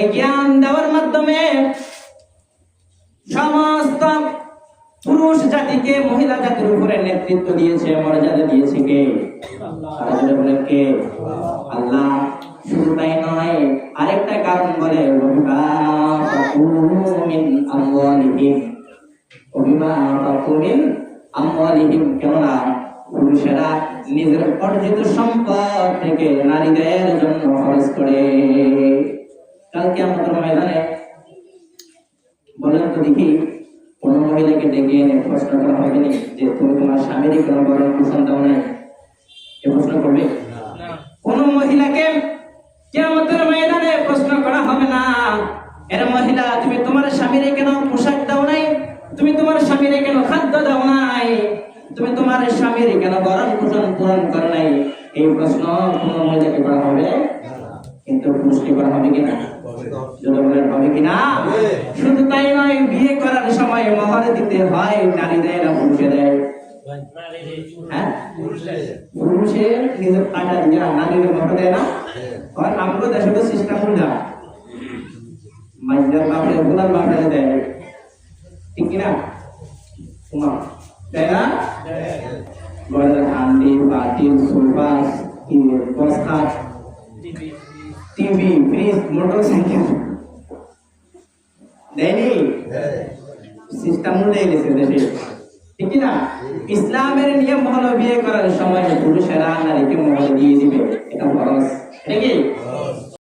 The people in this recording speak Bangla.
এই জ্ঞান দেওয়ার মাধ্যমে সমস্ত পুরুষ জাতিকে মহিলা জাতির উপরে নেতৃত্ব দিয়েছে, মর্যাদা দিয়েছে কে? কে? আল্লাহ। শুধু তাই নয়, আরেকটা কারণ বলে কেননা পুরুষেরা নিজের অর্জিত সম্পদ থেকে নারীদের জন্য খরচ করে। কালকে আমাদের ময়দানে বলেন তো দেখি, কোন মহিলাকে ডেকে এনে প্রশ্ন করা হবে না যে তুমি তোমার স্বামীর কেন ভরণ পোষণ দাও নাই? এ প্রশ্ন করবে? কোন মহিলাকে কিয়ামতের ময়দানে প্রশ্ন করা হবে না, এর মহিলা তুমি তোমার স্বামীর কেন পোশাক দাও নাই, তুমি তোমার স্বামীর কেন খাদ্য দাও নাই, তুমি তোমার স্বামীর কেন ভরণ পোষণ পূরণ করো নাই। এই প্রশ্ন কোন মহিলাকে করা হবে, কিন্তু পুরুষকে করা হবে কিনা? হবে কিনা? শুধু তাই নয়, বিয়ে করার সময় মহর দিতে হয় নারীদের না পুরুষে দেয়? হ্যাঁ, পুরুষের নিজের টাকা দিয়ে নারীদের মহর দেয় না। আর আমাদের দেশে তো সিস্টেম উল্টা, মাইন্ডার বাপরে ওগুলার বাপরে দেয়, ঠিক কিনা? তাই না? ঘরের হান্ডি, বাটি, সোফা, বস্তা, টিভি, ফ্রিজ, মোটরসাইকেল দেয়নি? সিস্টেম উল্টে গেছে দেশে, ঠিক না? ইসলামের নিয়ম হলো বিয়ে করার সময় পুরুষেরা নারীকে মোহর দিয়ে দিবে, এটা ফরজ। এটা কি?